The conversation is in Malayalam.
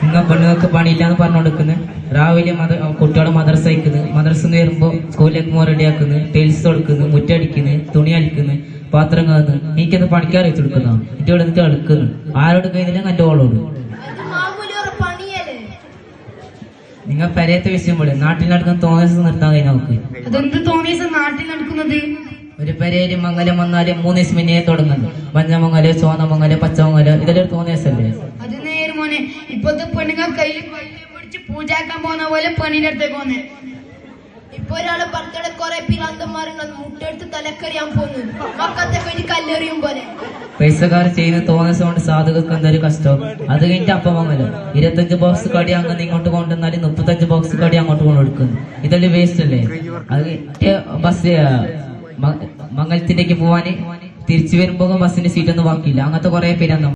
നിങ്ങൾ പെണ്ണുങ്ങൾക്ക് പണിയില്ലാന്ന് പറഞ്ഞു കൊടുക്കുന്നത്. രാവിലെ കുട്ടികളെ മദ്രസ അയക്കുന്നത്, മദ്രസ വരുമ്പോ സ്കൂളിലേക്ക് റെഡി ആക്കുന്നത്, ടൈൽസ് കൊടുക്കുന്നു, മുറ്റടിക്കുന്നു, തുണി അടിക്കുന്നു, പാത്രം കാണുന്നു. എനിക്കത് പണിക്കാർ വെച്ച് കൊടുക്കുന്ന എന്റെ ഇവിടെ നിന്നിട്ട് എടുക്കുന്നു. ആരോട് കഴിഞ്ഞില്ല എന്റെ ഓളോട്. നിങ്ങൾ പെരയത്തെ വിഷയം പോലെ നാട്ടിൽ നടക്കുന്ന തോന്നിയ നിർത്താൻ കഴിഞ്ഞ നോക്ക്. അതെന്ത് തോന്നിയ നാട്ടിൽ നടക്കുന്നത്? ഒരു പെരേര് മംഗലം വന്നാല് 3 ദിവസം മുന്നേ തുടങ്ങുന്നു. മഞ്ഞമംഗല്, ചോന്നമംഗല്, പച്ചമംഗല്, ഇതെല്ലാം തോന്നിയല്ലേ? അത് നേരെ മോനെ. ഇപ്പോഴത്തെ പെണ്ണുങ്ങൾ കയ്യിൽ പിടിച്ച് പൂജാക്കാൻ പോകുന്ന പോലെ പെണ്ണിന്റെ അടുത്തേക്ക് പോന്നെ. ഇപ്പൊ ഒരാള് ഭർത്തയുടെ കുറെ പിരാന്തന്മാരുണ്ട്, മുട്ടെടുത്ത് തലക്കറിയാൻ പോകുന്നു, മക്കത്തെ കഴിഞ്ഞ് കല്ലെറിയും പോലെ. പൈസക്കാർ ചെയ്യുന്ന തോന്നിയ കൊണ്ട് സാധുക്കൾക്ക് എന്തൊരു കഷ്ടം. അത് കഴിഞ്ഞിട്ട് അപ്പമംഗലം 25 ബോക്സ് കടി അങ്ങനെ ഇങ്ങോട്ട് കൊണ്ടുവന്നാല് 35 ബോക്സ് കടി അങ്ങോട്ട് കൊണ്ട് കൊടുക്കുന്നു. ഇതെല്ലാം വേസ്റ്റ് അല്ലേ? അത് ബസ് മംഗലത്തിലേക്ക് പോവാന് തിരിച്ചു വരുമ്പോ ബസ്സിന്റെ സീറ്റൊന്നും ബാക്കിയില്ല. അങ്ങനത്തെ കുറെ പേരാണ്.